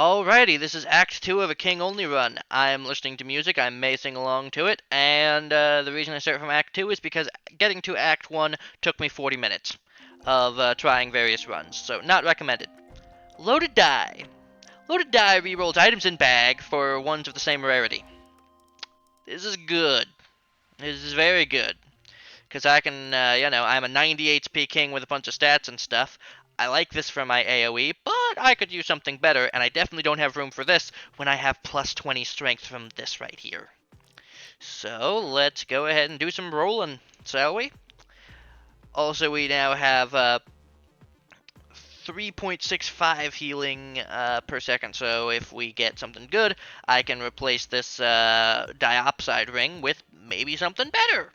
Alrighty, this is Act 2 of a King Only run. I'm listening to music, I'm macing along to it, and the reason I start from Act 2 is because getting to Act 1 took me 40 minutes of trying various runs, so not recommended. Loaded Die. Loaded Die rerolls items in bag for ones of the same rarity. This is good. This is very good. Because I can, I'm a 90 HP king with a bunch of stats and stuff. I like this for my AoE, but I could use something better, and I definitely don't have room for this when I have plus 20 strength from this right here. So let's go ahead and do some rolling, shall we? Also, we now have 3.65 healing per second, so if we get something good, I can replace this diopside ring with maybe something better.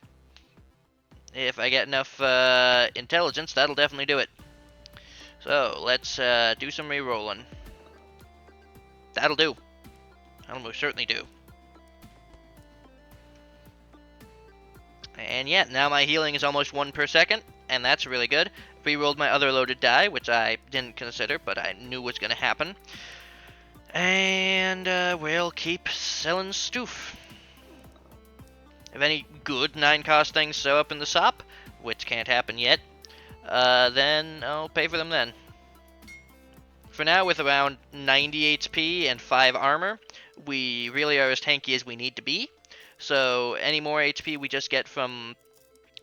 If I get enough intelligence, that'll definitely do it. So, let's do some re-rolling. That'll do. That'll most certainly do. And yeah, now my healing is almost 1 per second, and that's really good. Re-rolled my other loaded die, which I didn't consider, but I knew was going to happen. And we'll keep selling stuff. If any good 9-cost things show up in the shop, which can't happen yet, then I'll pay for them then. For now, with around 90 HP and 5 armor, we really are as tanky as we need to be. So any more HP we just get from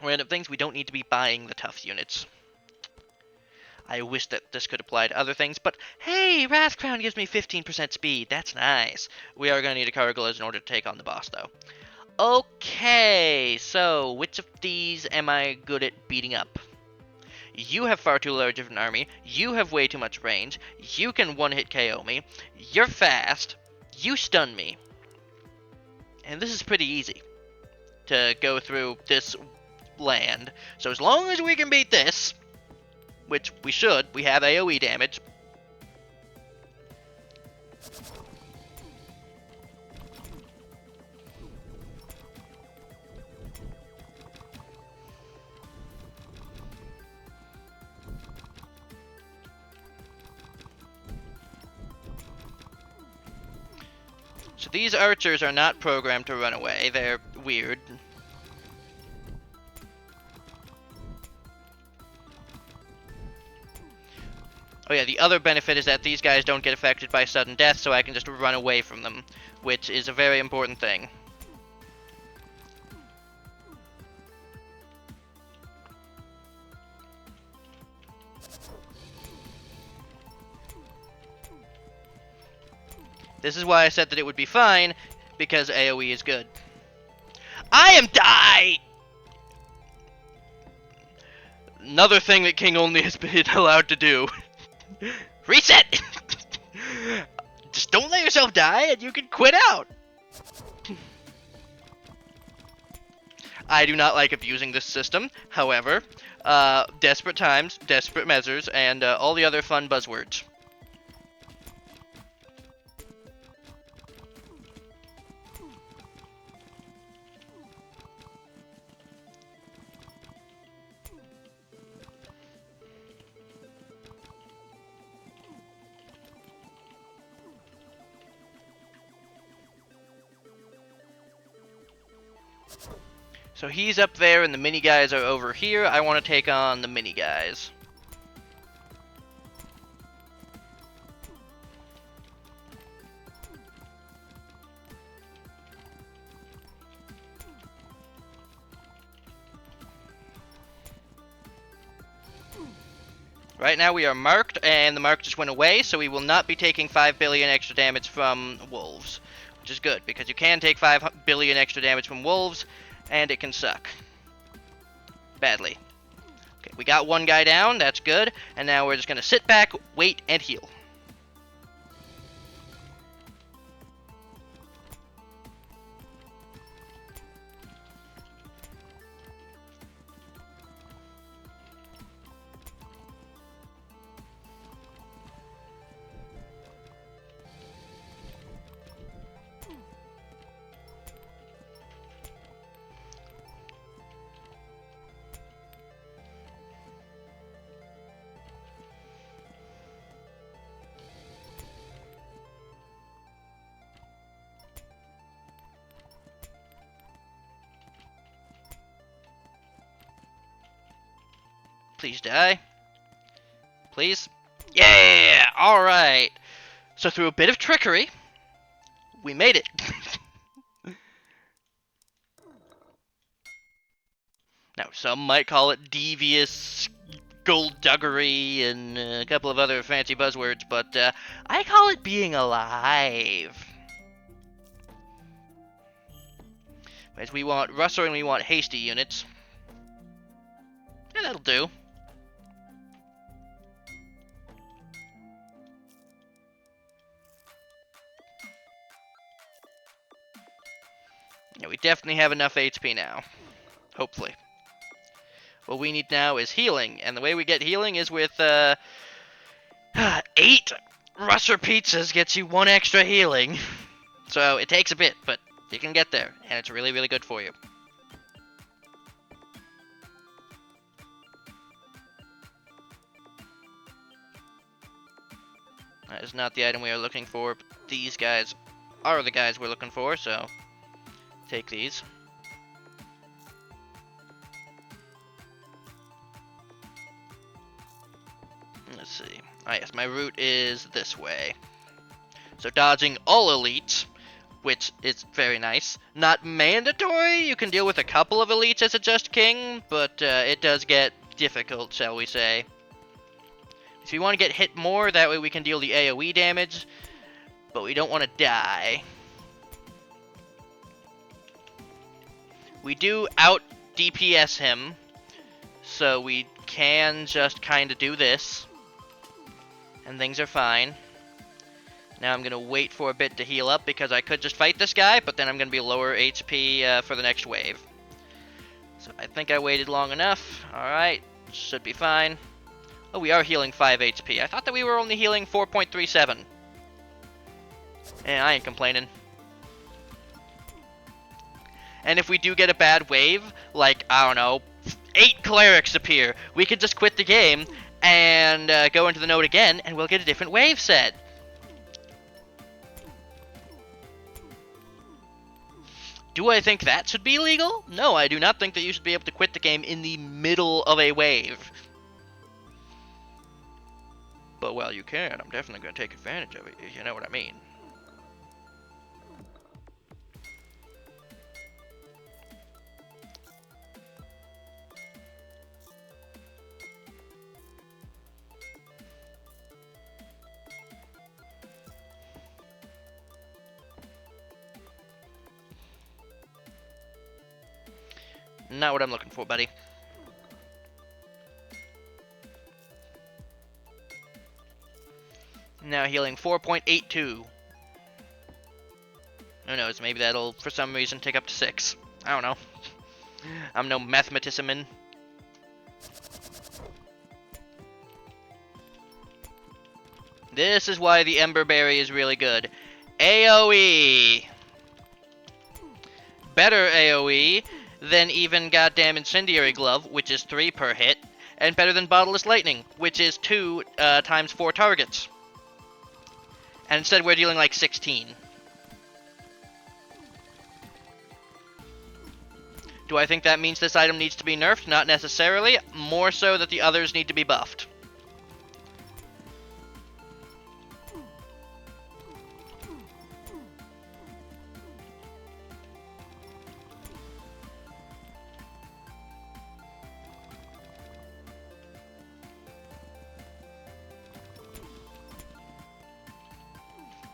random things, we don't need to be buying the tough units. I wish that this could apply to other things, but hey, Wrath Crown gives me 15% speed. That's nice. We are going to need a Caragolaz in order to take on the boss, though. Okay, so which of these am I good at beating up? You have far too large of an army, you have way too much range, you can one-hit KO me, you're fast, you stun me. And this is pretty easy to go through this land. So as long as we can beat this, which we should, we have AoE damage. So these archers are not programmed to run away, they're weird. Oh yeah, the other benefit is that these guys don't get affected by sudden death, so I can just run away from them, which is a very important thing. This is why I said that it would be fine, because AoE is good. I am die! Another thing that King Only has been allowed to do. Reset! Just don't let yourself die and you can quit out! I do not like abusing this system, however, desperate times, desperate measures, and all the other fun buzzwords. So he's up there and the mini guys are over here. I want to take on the mini guys. Right now we are marked, and the mark just went away, so we will not be taking 5 billion extra damage from wolves. Which is good, because you can take 5 billion extra damage from wolves, and it can suck. Badly. Okay, we got one guy down, that's good, and now we're just going to sit back, wait, and heal. Please die. Please. Yeah! Alright. So through a bit of trickery, we made it. Now, some might call it devious, skullduggery, and a couple of other fancy buzzwords, but I call it being alive. As we want Russer and we want hasty units. Yeah, that'll do. Yeah, we definitely have enough HP now. Hopefully. What we need now is healing, and the way we get healing is with 8 Russer pizzas gets you 1 extra healing. So it takes a bit, but you can get there, and it's really, really good for you. That is not the item we are looking for, but these guys are the guys we're looking for, so take these. Let's see. Ah, yes, my route is this way. So dodging all elites, which is very nice. Not mandatory, you can deal with a couple of elites as a Just King, but it does get difficult, shall we say. So we want to get hit more, that way we can deal the AoE damage, but we don't want to die. We do out DPS him, so we can just kind of do this, and things are fine. Now I'm going to wait for a bit to heal up, because I could just fight this guy, but then I'm going to be lower HP for the next wave. So I think I waited long enough. Alright, should be fine. Oh, we are healing 5 HP. I thought that we were only healing 4.37. I ain't complaining. And if we do get a bad wave, like, I don't know, 8 clerics appear, we could just quit the game and go into the node again, and we'll get a different wave set. Do I think that should be legal? No, I do not think that you should be able to quit the game in the middle of a wave. But, well, you can. I'm definitely going to take advantage of it, if you know what I mean. Not what I'm looking for, buddy. Now healing 4.82. Who knows, maybe that'll, for some reason, take up to 6. I don't know. I'm no mathematician. This is why the Ember Berry is really good. AoE! Better AoE than even goddamn Incendiary Glove, which is 3 per hit, and better than Bodiless Lightning, which is 2 times 4 targets. And instead we're dealing like 16. Do I think that means this item needs to be nerfed? Not necessarily. More so that the others need to be buffed.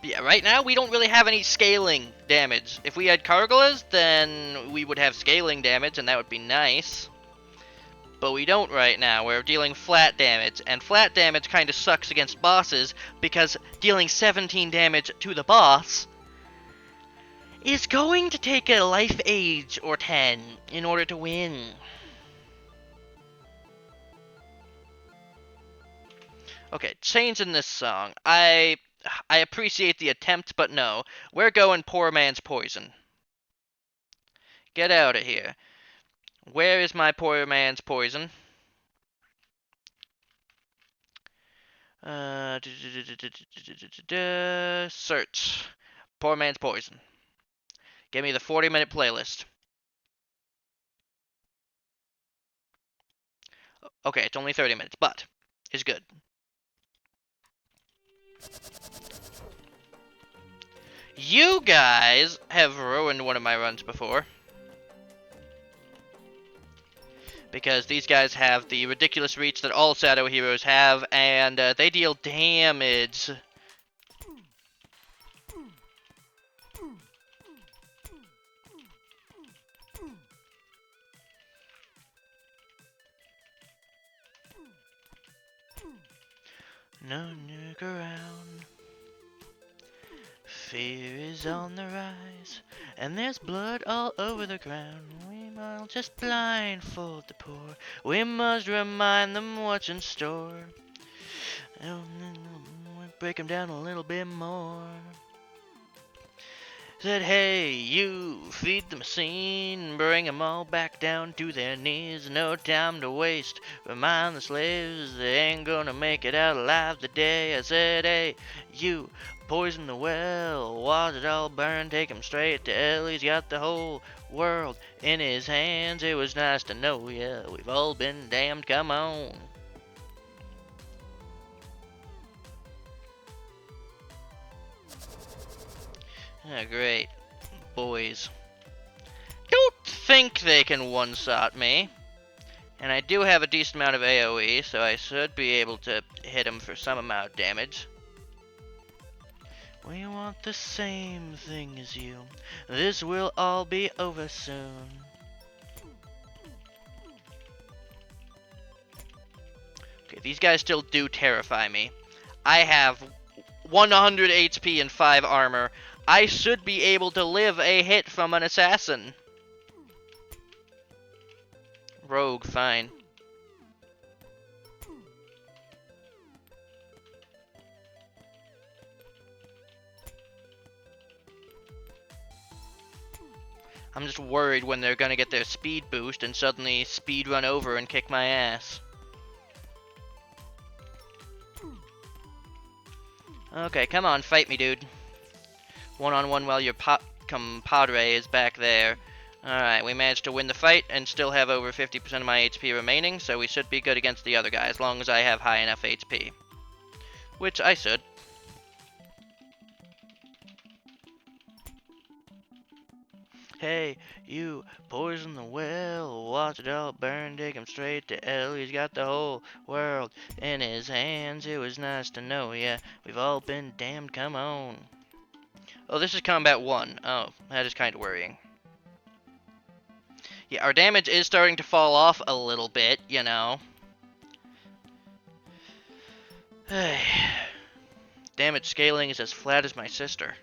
Yeah, right now we don't really have any scaling damage. If we had Kargalas, then we would have scaling damage, and that would be nice. But we don't right now. We're dealing flat damage, and flat damage kind of sucks against bosses, because dealing 17 damage to the boss is going to take a life age or 10 in order to win. Okay, changing this song. I appreciate the attempt, but no. We're going poor man's poison. Get out of here. Where is my poor man's poison? Search. Poor man's poison. Give me the 40-minute playlist. Okay, it's only 30 minutes, but it's good. You guys have ruined one of my runs before. Because these guys have the ridiculous reach that all Shadow heroes have, and they deal damage. No nuke around. Fear is on the rise, and there's blood all over the ground. We might just blindfold the poor. We must remind them what's in store. Break them down a little bit more. Said, hey, you, feed the machine, bring them all back down to their knees. No time to waste, remind the slaves they ain't gonna make it out alive today. I said, hey, you, poison the well, watch it all burn, take him straight to hell. He's got the whole world in his hands. It was nice to know ya, we've all been damned, come on. Oh, great. Boys. Don't think they can one-shot me. And I do have a decent amount of AoE, so I should be able to hit him for some amount of damage. We want the same thing as you. This will all be over soon. Okay, these guys still do terrify me. I have 100 HP and 5 armor. I should be able to live a hit from an assassin. Rogue, fine. I'm just worried when they're gonna get their speed boost and suddenly speed run over and kick my ass. Okay, come on, fight me, dude. One-on-one while your compadre is back there. Alright, we managed to win the fight and still have over 50% of my HP remaining, so we should be good against the other guy as long as I have high enough HP. Which I should. Hey, you, poison the well, watch it all burn, take him straight to hell. He's got the whole world in his hands. It was nice to know ya. We've all been damned, come on. Oh, this is combat 1. Oh, that is kind of worrying. Yeah, our damage is starting to fall off a little bit, you know. Damage scaling is as flat as my sister.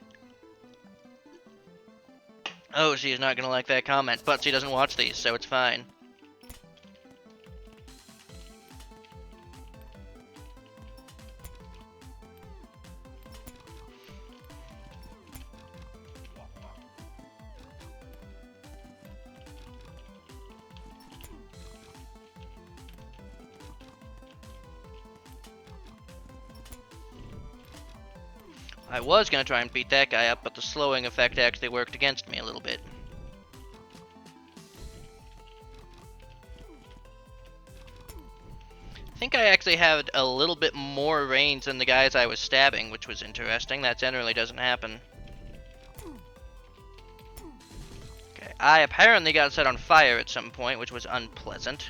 Oh, she is not going to like that comment, but she doesn't watch these, so it's fine. I was going to try and beat that guy up, but the slowing effect actually worked against me a little bit. I think I actually had a little bit more range than the guys I was stabbing, which was interesting. That generally doesn't happen. Okay, I apparently got set on fire at some point, which was unpleasant.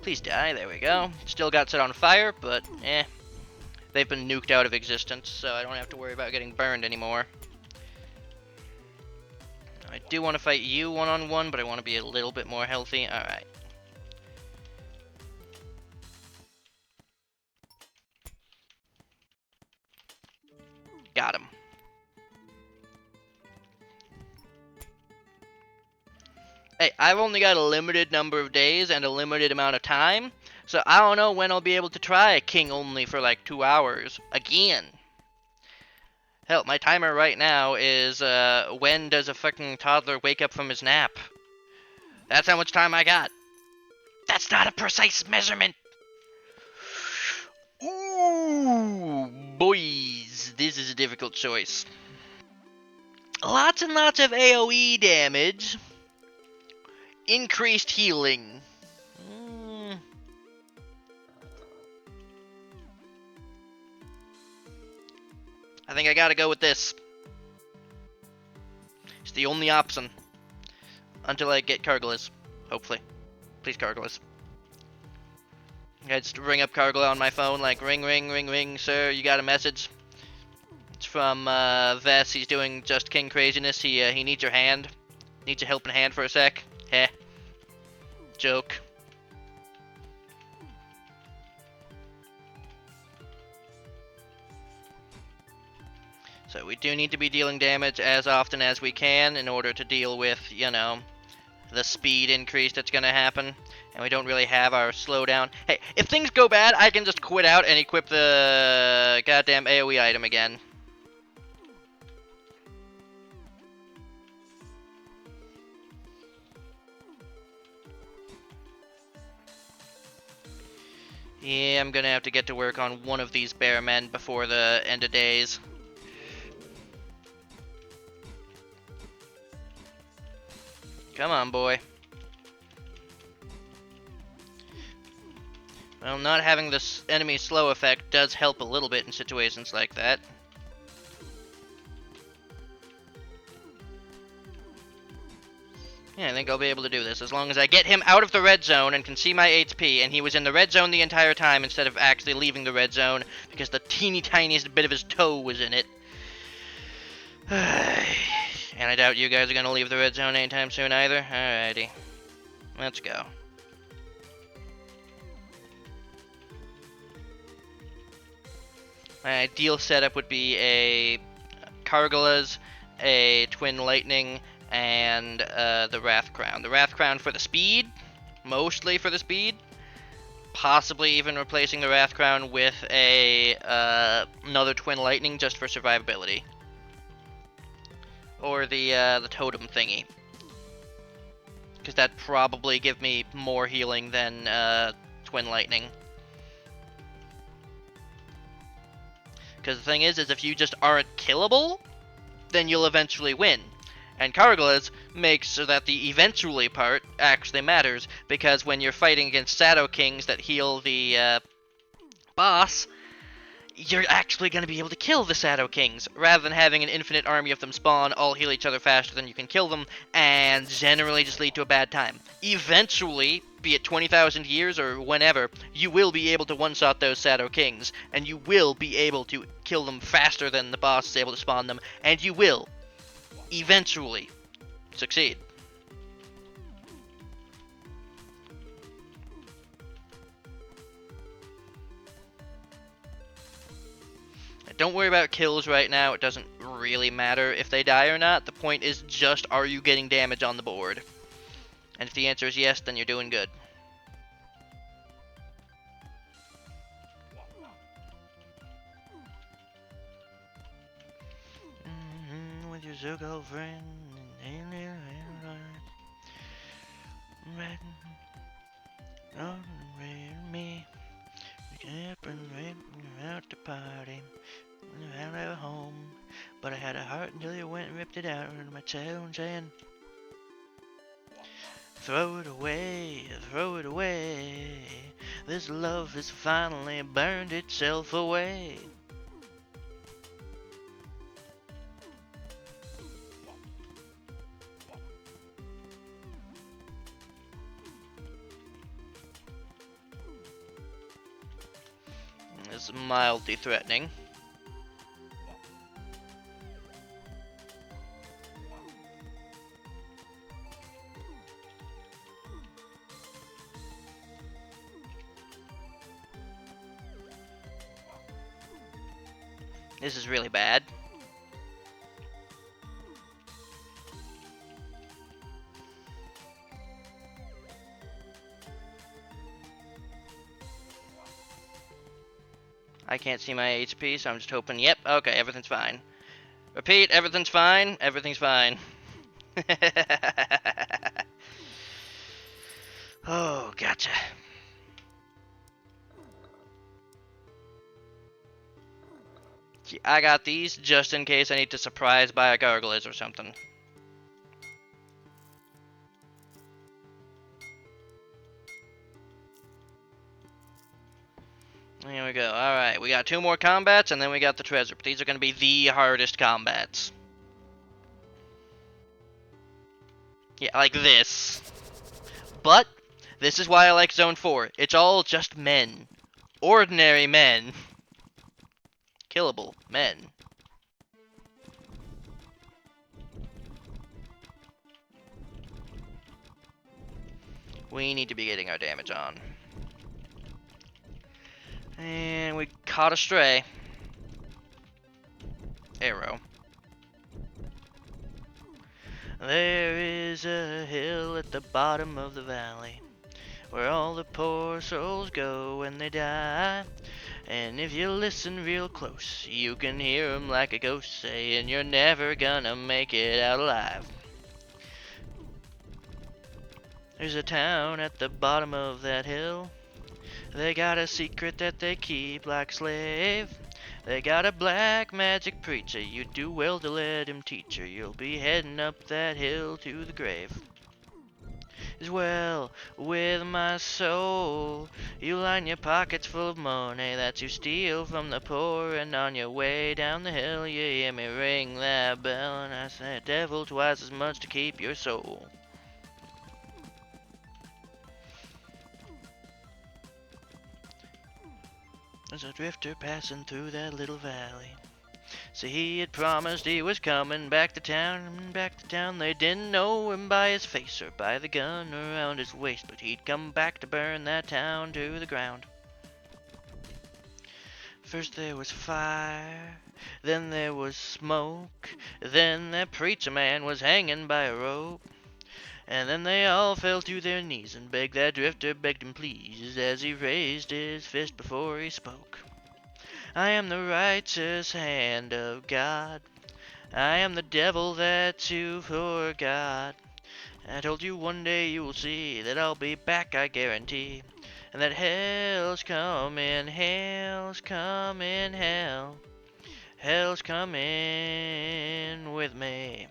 Please die, there we go. Still got set on fire, but they've been nuked out of existence, so I don't have to worry about getting burned anymore. I do want to fight you one-on-one, but I want to be a little bit more healthy. Alright. Got him. Hey, I've only got a limited number of days and a limited amount of time, so I don't know when I'll be able to try a king only for like 2 hours again. Hell, my timer right now is when does a fucking toddler wake up from his nap? That's how much time I got. That's not a precise measurement. Ooh, boys, this is a difficult choice. Lots and lots of AoE damage. Increased healing. I think I gotta go with this. It's the only option. Until I get Kargalas. Hopefully. Please, Kargalas. I just ring up Kargala on my phone, like, ring, ring, ring, ring, sir, you got a message? It's from, Vess. He's doing Just King craziness. He needs your hand. Needs a helping hand for a sec. Heh. Joke. So we do need to be dealing damage as often as we can in order to deal with, you know, the speed increase that's going to happen. And we don't really have our slowdown. Hey, if things go bad, I can just quit out and equip the goddamn AoE item again. Yeah, I'm going to have to get to work on one of these bear men before the end of days. Come on, boy. Well, not having this enemy slow effect does help a little bit in situations like that. Yeah, I think I'll be able to do this as long as I get him out of the red zone and can see my HP, and he was in the red zone the entire time instead of actually leaving the red zone because the teeny tiniest bit of his toe was in it. And I doubt you guys are going to leave the red zone anytime soon either. Alrighty. Let's go. My ideal setup would be a Kargalas, a Twin Lightning, and the Wrath Crown. The Wrath Crown for the speed, mostly for the speed. Possibly even replacing the Wrath Crown with a another Twin Lightning just for survivability. Or the Totem thingy. Because that'd probably give me more healing than Twin Lightning. Because the thing is if you just aren't killable, then you'll eventually win. And Kargalas makes so that the eventually part actually matters, because when you're fighting against Shadow Kings that heal the boss, you're actually going to be able to kill the Shadow Kings, rather than having an infinite army of them spawn, all heal each other faster than you can kill them, and generally just lead to a bad time. Eventually, be it 20,000 years or whenever, you will be able to one-shot those Shadow Kings, and you will be able to kill them faster than the boss is able to spawn them, and you will eventually succeed. Don't worry about kills right now. It doesn't really matter if they die or not. The point is just, are you getting damage on the board? And if the answer is yes, then you're doing good. With your so-called friend. Me. Out to party. Out of home. But I had a heart until you went and ripped it out of my town saying, throw it away, throw it away. This love has finally burned itself away. It's mildly threatening. This is really bad. I can't see my HP, so I'm just hoping, yep, okay, everything's fine. Repeat, everything's fine, everything's fine. Oh, gotcha. I got these just in case I need to surprise by a gargoyles or something. Here we go. Alright, we got 2 more combats, and then we got the treasure. But these are going to be the hardest combats. Yeah, like this. But, this is why I like Zone 4. It's all just men. Ordinary men. Killable men. We need to be getting our damage on. And we caught a stray. Arrow. There is a hill at the bottom of the valley where all the poor souls go when they die. And if you listen real close, you can hear 'em like a ghost saying you're never gonna make it out alive. There's a town at the bottom of that hill. They got a secret that they keep like a slave. They got a black magic preacher. You do well to let him teach her. You'll be heading up that hill to the grave. As well with my soul, you line your pockets full of money that you steal from the poor, and on your way down the hill you hear me ring that bell, and I say, devil, twice as much to keep your soul. There's a drifter passing through that little valley. So he had promised he was coming back to town, and back to town. They didn't know him by his face or by the gun around his waist, but he'd come back to burn that town to the ground. First there was fire, then there was smoke, then that preacher man was hanging by a rope. And then they all fell to their knees and begged that drifter, begged him please, as he raised his fist before he spoke. I am the righteous hand of God. I am the devil that you forgot. I told you one day you will see that I'll be back, I guarantee. And that hell's coming, hell's coming, hell. Hell's coming with me.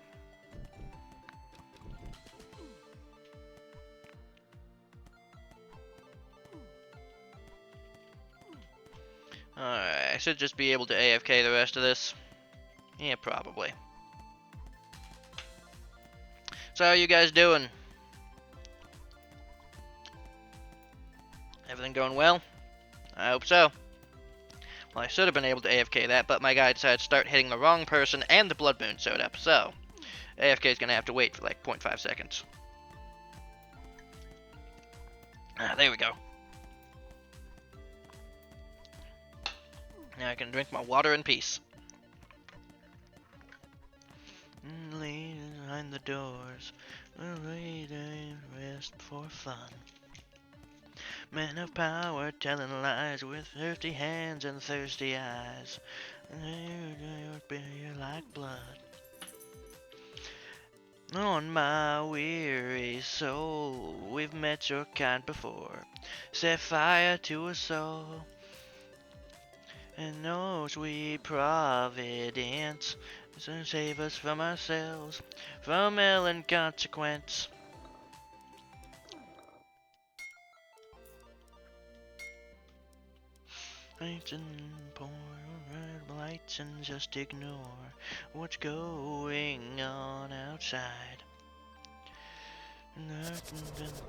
Alright, I should just be able to AFK the rest of this. Yeah, probably. So how are you guys doing? Everything going well? I hope so. Well, I should have been able to AFK that, but my guy decided to start hitting the wrong person and the blood moon showed up, so AFK is going to have to wait for like 0.5 seconds. Ah, there we go. Now I can drink my water in peace. Lean behind the doors, wait and rest for fun. Men of power telling lies with thirsty hands and thirsty eyes. You're like blood. On my weary soul, we've met your kind before. Set fire to a soul. And no sweet providence to save us from ourselves, from hell and consequence. And pour red lights and just ignore what's going on outside. And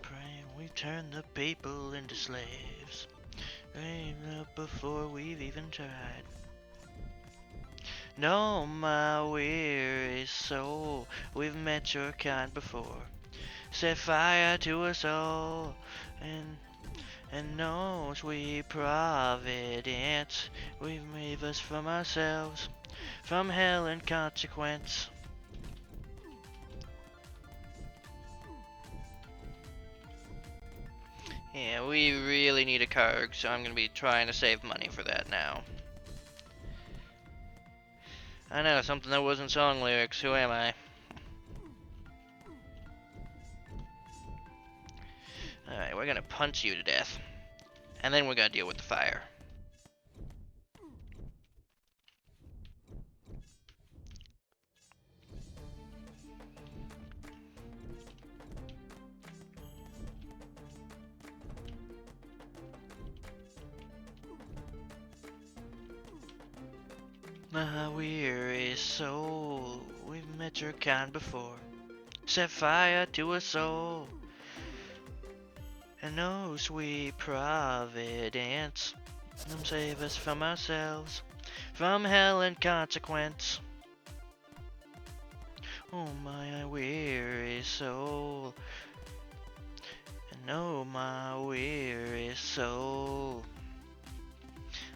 pray we turn the people into slaves. Up before we've even tried. No, my weary soul, we've met your kind before. Set fire to us all, and no sweet providence, we've made us from ourselves, from hell and consequence. Yeah, we really need a Karg, so I'm gonna be trying to save money for that now. I know, something that wasn't song lyrics. Who am I? Alright, we're gonna punch you to death. And then we're gonna deal with the fire. My weary soul, we've met your kind before. Set fire to a soul, and no sweet providence. Save us from ourselves, from hell and consequence. Oh, my weary soul, and oh, my weary soul.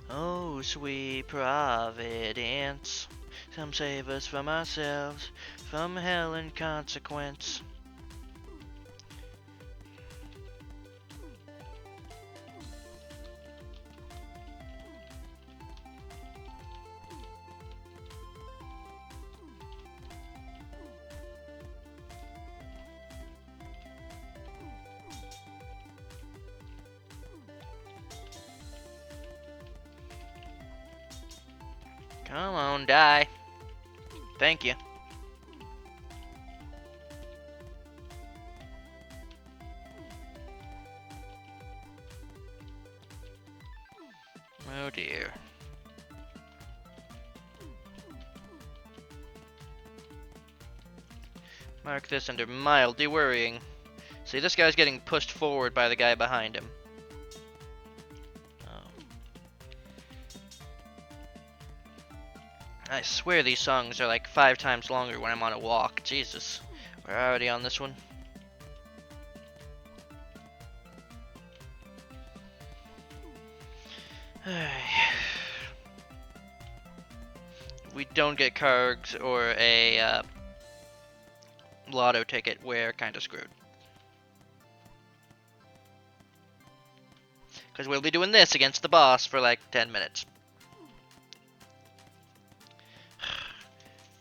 Oh, sweet providence, come save us from ourselves, from hell and consequence. Come on, die. Thank you. Oh dear. Mark this under mildly worrying. See, this guy's getting pushed forward by the guy behind him. Oh. I swear these songs are like 5 times longer when I'm on a walk. Jesus. We're already on this one. We don't get cargs or a lotto ticket, we're kind of screwed. Because we'll be doing this against the boss for like 10 minutes.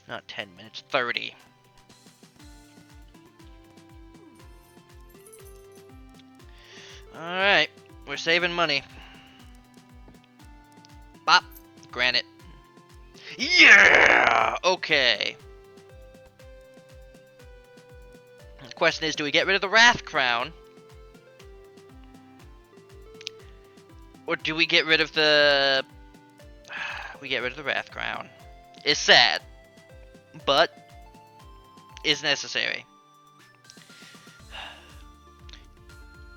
Not 10 minutes, 30. Alright, we're saving money. Bop, granite. Yeah! Okay. The question is, do we get rid of the Wrath Crown? Or do we get rid of the... We get rid of the Wrath Crown. It's sad, but is necessary.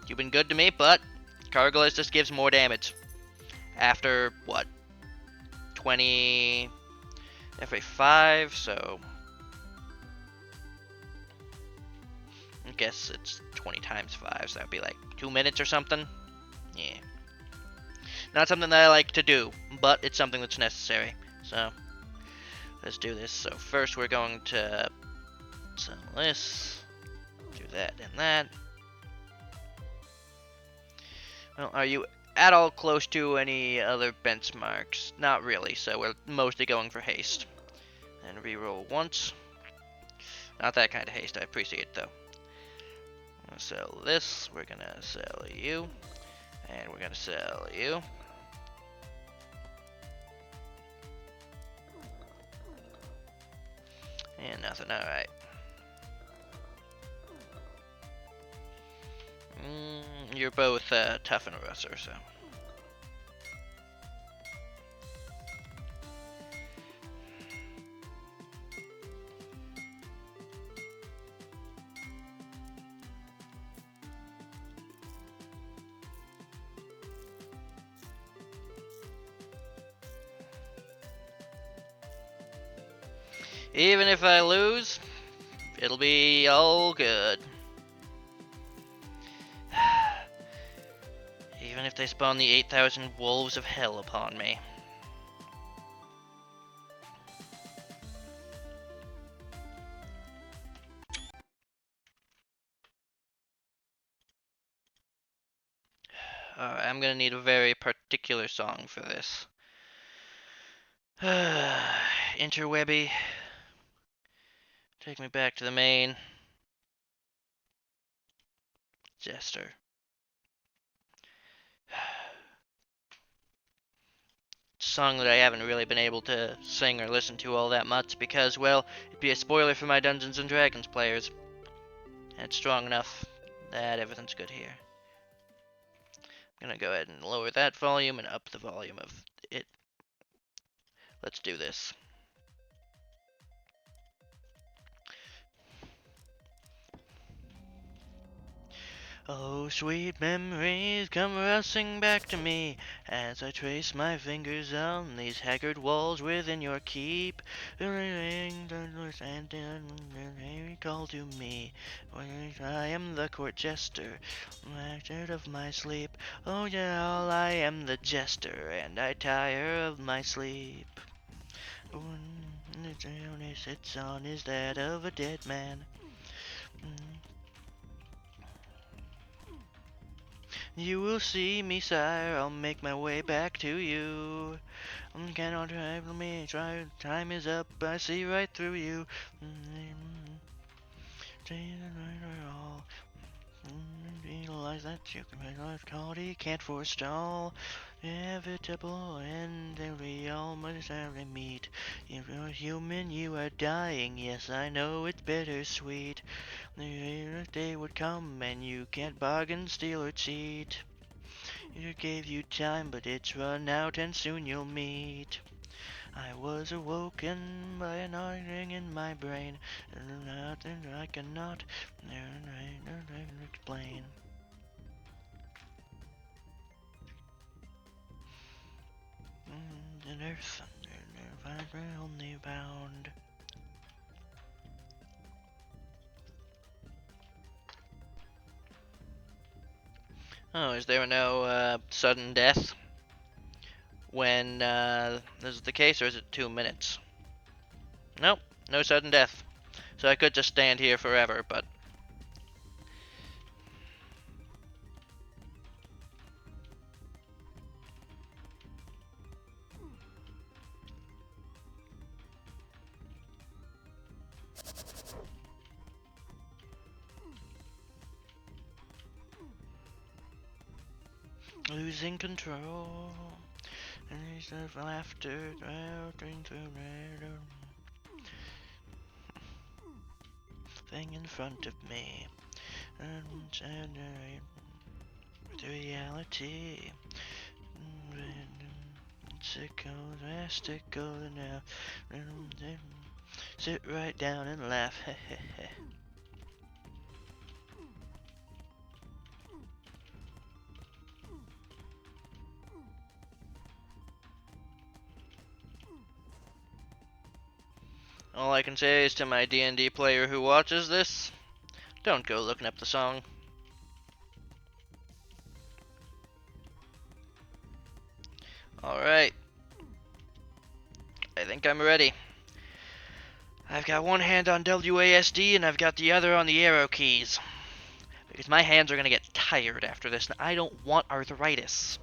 You've been good to me, but Cargolas just gives more damage. After, what? 20... every 5, so... I guess it's 20 times 5, so that'd be like 2 minutes or something. Yeah. Not something that I like to do, but it's something that's necessary. So, let's do this. So first we're going to sell this, do that and that. Well, are you at all close to any other benchmarks? Not really, so we're mostly going for haste. And reroll once. Not that kind of haste, I appreciate it though. I'm gonna sell this, we're gonna sell you, and we're gonna sell you. And nothing, alright. You're both tough and russer, so. Even if I lose, it'll be all good. Even if they spawn the 8,000 wolves of hell upon me. Alright, I'm gonna need a very particular song for this. Interwebby. Take me back to the main. Jester. Song that I haven't really been able to sing or listen to all that much because, well, it'd be a spoiler for my Dungeons and Dragons players. And it's strong enough that everything's good here. I'm gonna go ahead and lower that volume and up the volume of it. Let's do this. Oh, sweet memories come rushing back to me as I trace my fingers on these haggard walls within your keep. And recall to me, I am the court jester, tired of my sleep. Oh, yeah, I am the jester, and I tire of my sleep. The tone he sits on is that of a dead man. You will see me, sire, I'll make my way back to you. Cannot rival me, try, time is up, I see right through you. Realize that you can life called he can't forestall. Inevitable and we all must have to meet. If you're human, you are dying. Yes, I know it's bittersweet. The day would come and you can't bargain, steal, or cheat. It gave you time, but it's run out and soon you'll meet. I was awoken by an gnawing in my brain, and nothing I cannot explain. And earth thunder, only bound. Oh, is there no sudden death when this is the case, or is it 2 minutes? Nope, no sudden death. So I could just stand here forever, but losing control. And there's the laughter drowning through thing in front of me. And generate the reality. It goes now. Sit right down and laugh. All I can say is to my D&D player who watches this, don't go looking up the song. Alright. I think I'm ready. I've got one hand on WASD and I've got the other on the arrow keys. Because my hands are going to get tired after this, and I don't want arthritis.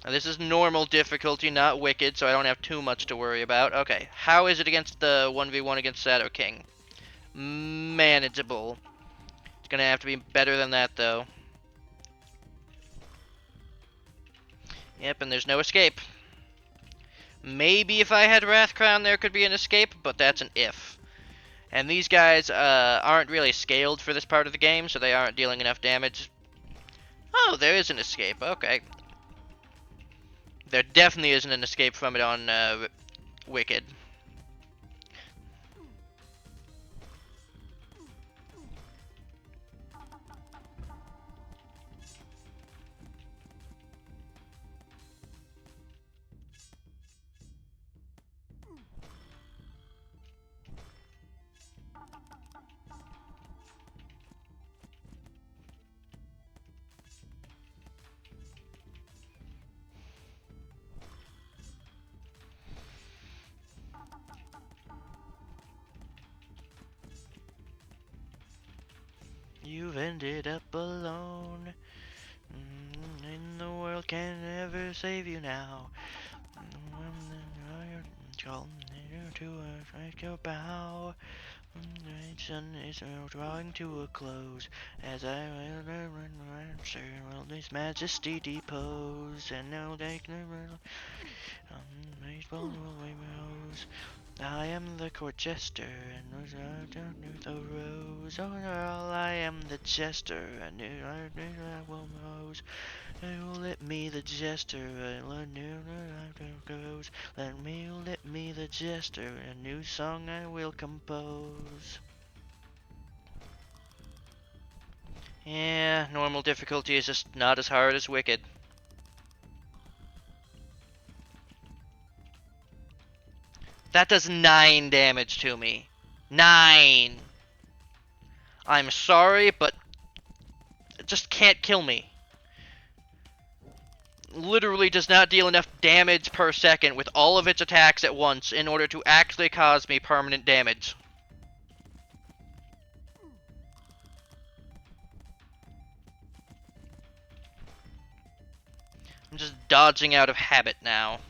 Now, this is normal difficulty, not wicked, so I don't have too much to worry about. Okay, how is it against the 1v1 against Shadow King? Manageable. It's going to have to be better than that, though. Yep, and there's no escape. Maybe if I had Wrath Crown there could be an escape, but that's an if. And these guys aren't really scaled for this part of the game, so they aren't dealing enough damage. Oh, there is an escape, okay. There definitely isn't an escape from it on Wicked. You've ended up alone. And the world can never save you now. Call to a bow. The sun is drawing to a close as I will His Majesty depose, and now they can baseball rose. I am the court jester, and I don't know the rose. Oh, girl, I am the jester, and I will rose. Let me the jester, and let me goes. Let me the jester, a new song I will compose. Yeah, normal difficulty is just not as hard as Wicked. That does 9 damage to me. 9! I'm sorry, but it just can't kill me. Literally does not deal enough damage per second with all of its attacks at once in order to actually cause me permanent damage. I'm just dodging out of habit now.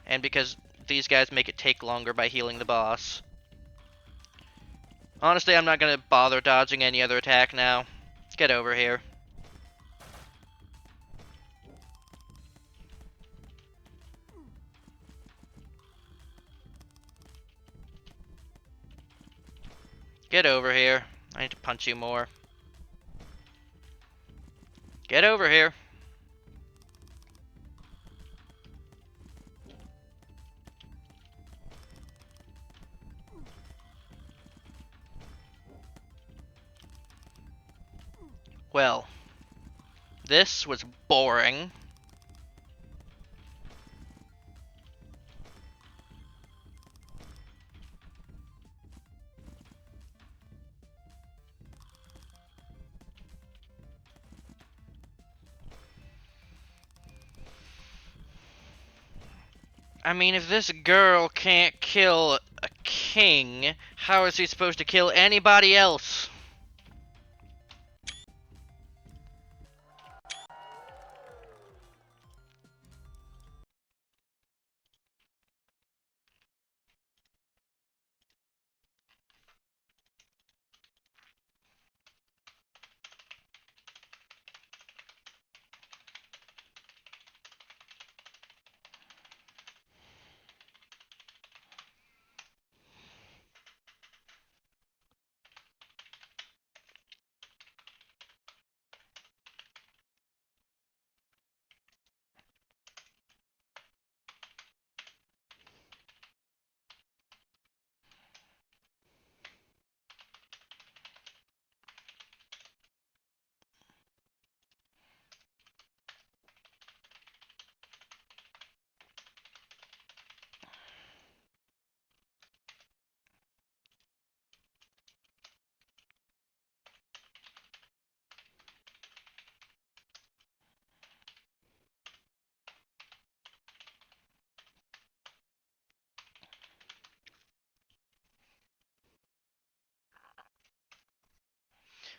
And because these guys make it take longer by healing the boss. Honestly, I'm not gonna bother dodging any other attack now. Get over here. Get over here. I need to punch you more. Get over here. Well, this was boring. I mean, if this girl can't kill a king, how is he supposed to kill anybody else?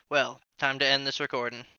Well, time to end this recording.